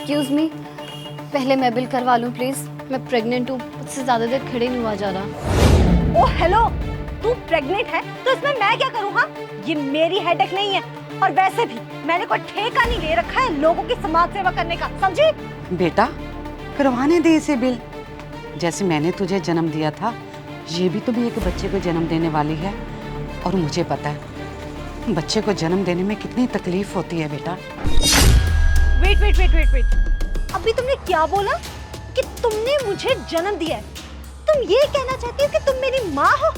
Excuse me, पहले मैं bill करवा लूँ प्लीज। मैं प्रेग्नेंट हूँ, मुझसे ज्यादा देर खड़े नहीं हुआ जा रहा। ओ हेलो, तू प्रेग्नेंट है तो इसमें मैं क्या करूँ? हाँ, ये मेरी हेडेक नहीं है। और वैसे भी मैंने कोई ठेका नहीं ले रखा है लोगों की समाज सेवा करने का, समझी? बेटा करवाने दे इसे बिल। जैसे मैंने तुझे जन्म दिया था, ये भी तो भी एक बच्चे को जन्म देने वाली है। और मुझे पता है बच्चे को जन्म देने में कितनी तकलीफ होती है बेटा। Wait wait wait wait wait, अभी तुमने क्या बोला कि तुमने मुझे जन्म दिया है? तुम ये कहना चाहती हो कि तुम मेरी माँ हो?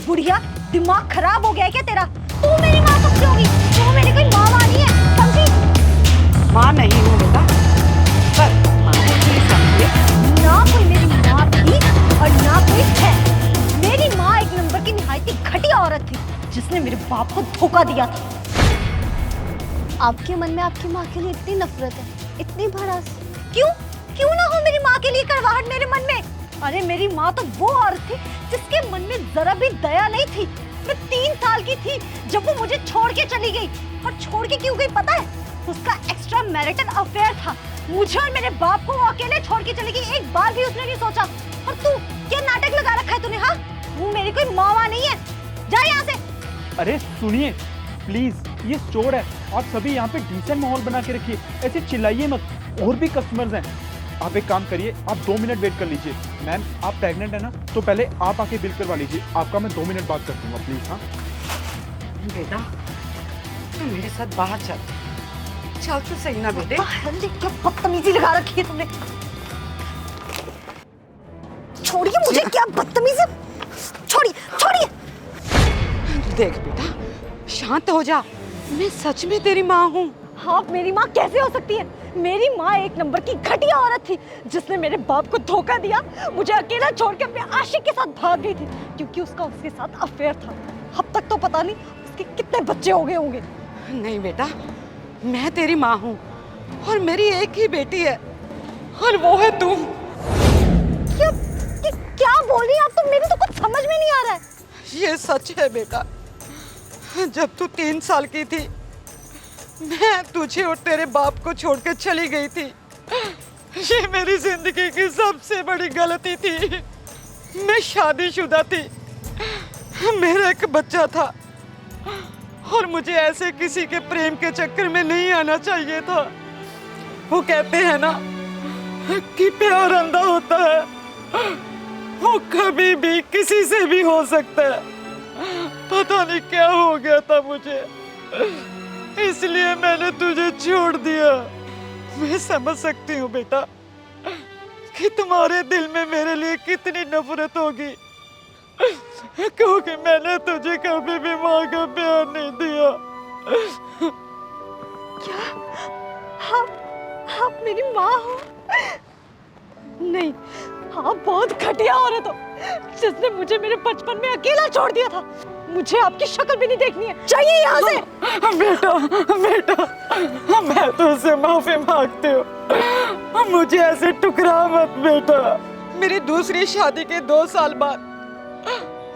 बुढ़िया, दिमाग खराब हो गया है क्या तेरा? तू मेरी माँ कब से होगी? तू मेरी कोई माँ वाली है, समझी? माँ नहीं हूँ बेटा, पर माँ को नहीं समझिए। ना कोई मेरी माँ थी और ना कोई है। मेरी माँ एक नंबर की निहायती घटिया औरत थी जिसने मेरे बाप को धोखा दिया था। आपके मन में आपकी माँ के लिए इतनी नफरत है, इतनी भड़ास? क्यों क्यों ना हो मेरी माँ के लिए कड़वाहट मेरे मन में? अरे मेरी माँ तो वो औरत थी जिसके मन में जरा भी दया नहीं थी। मैं 3 साल की थी जब वो मुझे छोड़ के चली गई। और छोड़ के क्यों गई पता है? उसका एक्स्ट्रा मैरिटल अफेयर था। मुझे और मेरे बाप को वो अकेले छोड़ के चली गई, एक बार भी उसने नहीं सोचा। और तू क्या नाटक लगा रखा है तूने? हाँ, तू मेरी कोई माँ नहीं है, जा यहाँ से। अरे सुनिए प्लीज, ये स्टोर है, आप सभी यहाँ पे डिसेंट माहौल बना के रखिए, ऐसे चिल्लाइए मत। और भी कस्टमर्स हैं। आप एक काम करिए, आप 2 मिनट वेट कर लीजिए। मैम आप प्रेग्नेंट है ना, तो पहले आप आके बिल करवा लीजिए। आपका मैं 2 मिनट बात कर दूंगा प्लीज। हाँ बेटा तू मेरे साथ बाहर चल, चल तो सही ना बेटे। अरे क्या बदतमीजी लगा रखी है तुमने। छोड़िए मुझे, क्या बदतमीजी, छोड़िए छोड़िए। देख बेटा शांत हो जा, मैं सच में तेरी माँ हूँ। आप मेरी माँ कैसे हो सकती है? मेरी माँ एक नंबर की घटिया औरत थी जिसने मेरे बाप को धोखा दिया, मुझे अकेला छोड़ के अपने आशिक के साथ भाग गई थी क्योंकि उसका उसके साथ अफेयर था। अब तक तो पता नहीं उसके कितने बच्चे हो गए होंगे। नहीं बेटा, मैं तेरी माँ हूँ और मेरी एक ही बेटी है और वो है तू। क्या बोल रही हैं आप? तो मेरी तो कुछ समझ में नहीं आ रहा है। ये सच है बेटा, जब तू 3 साल की थी मैं तुझे और तेरे बाप को छोड़कर चली गई थी। ये मेरी जिंदगी की सबसे बड़ी गलती थी। मैं शादीशुदा थी, मेरा एक बच्चा था और मुझे ऐसे किसी के प्रेम के चक्कर में नहीं आना चाहिए था। वो कहते हैं ना कि प्यार अंधा होता है, वो कभी भी किसी से भी हो सकता है। पता नहीं क्या हो गया था मुझे, इसलिए मैंने तुझे छोड़ दिया। मैं समझ सकती हूँ बेटा कि तुम्हारे दिल में मेरे लिए कितनी नफरत होगी, क्योंकि मैंने तुझे कभी भी माँ का प्यार नहीं दिया। क्या आप मेरी माँ हो? नहीं, आप बहुत घटिया औरत हो जिसने मुझे मेरे बचपन में अकेला छोड़ दिया था। मुझे आपकी शक्ल भी नहीं देखनी है, चाहिए यहाँ से। बेटा बेटा मैं तुझसे माफी मांगती हूँ, मुझे ऐसे टुकरा मत बेटा। मेरी दूसरी शादी के 2 साल बाद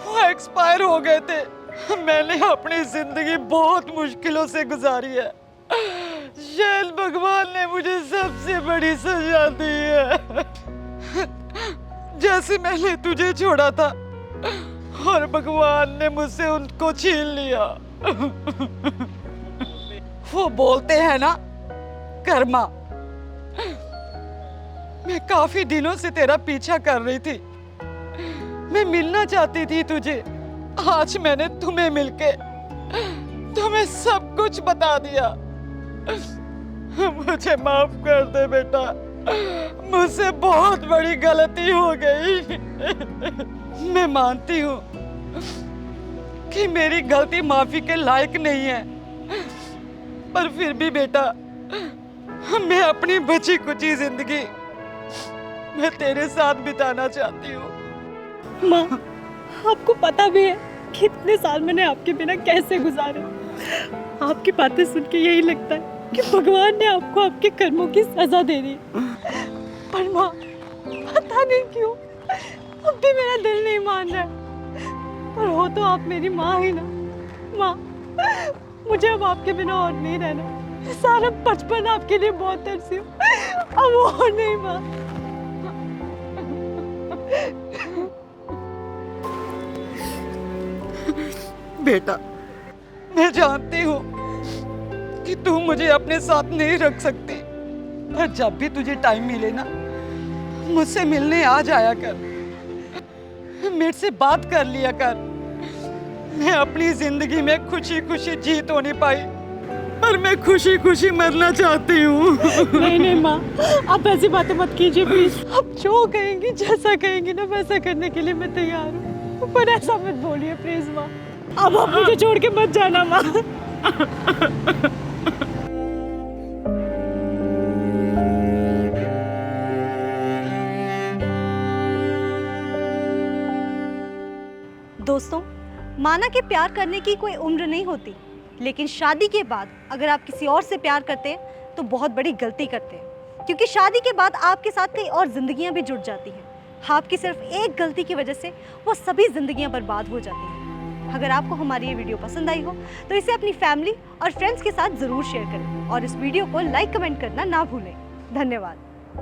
वो एक्सपायर हो गए थे। मैंने अपनी जिंदगी बहुत मुश्किलों से गुजारी है। शायद भगवान ने मुझे सबसे बड़ी सजा दी है। जैसे मैंने तुझे छोड़ा था और भगवान ने मुझसे उनको छीन लिया। वो बोलते हैं ना कर्मा। मैं काफी दिनों से तेरा पीछा कर रही थी, मैं मिलना चाहती थी तुझे। आज मैंने तुम्हें मिलके तुम्हें सब कुछ बता दिया। मुझे माफ कर दे बेटा, मुझसे बहुत बड़ी गलती हो गई। मैं मानती हूँ कि मेरी गलती माफी के लायक नहीं है, पर फिर भी बेटा मैं अपनी बची कुची जिंदगी मैं तेरे साथ बिताना चाहती हूँ। माँ, आपको पता भी है कि इतने साल मैंने आपके बिना कैसे गुजारे। आपकी बातें सुन के यही लगता है कि भगवान ने आपको आपके कर्मों की सजा दे दी। पर माँ, पता नहीं क्यों अब भी मेरा दिल नहीं मान रहा है। पर हो तो आप मेरी माँ ही ना। माँ, मुझे अब आपके बिना और नहीं रहना। सारा बचपन आपके लिए बहुत तरसी हूँ। वो नहीं माँ। बेटा, मैं जानती हूँ कि तू मुझे अपने साथ नहीं रख सकती, पर जब भी तुझे टाइम मिले ना, मुझसे मिलने आ जाया कर, मेरे से बात कर लिया कर। मैं अपनी जिंदगी में खुशी खुशी जी तो नहीं पाई, पर मैं खुशी खुशी मरना चाहती हूँ। नहीं नहीं माँ, आप ऐसी बातें मत कीजिए प्लीज। आप जो कहेंगी, जैसा कहेंगी ना, वैसा करने के लिए मैं तैयार हूँ, पर ऐसा मत बोलिए प्लीज माँ। अब आप मुझे छोड़ के मत जाना माँ। दोस्तों, माना कि प्यार करने की कोई उम्र नहीं होती, लेकिन शादी के बाद अगर आप किसी और से प्यार करते हैं तो बहुत बड़ी गलती करते हैं, क्योंकि शादी के बाद आपके साथ कई और जिंदगियां भी जुड़ जाती हैं। आपकी सिर्फ एक गलती की वजह से वो सभी जिंदगियां बर्बाद हो जाती हैं। अगर आपको हमारी ये वीडियो पसंद आई हो तो इसे अपनी फैमिली और फ्रेंड्स के साथ ज़रूर शेयर करें और इस वीडियो को लाइक कमेंट करना ना भूलें। धन्यवाद।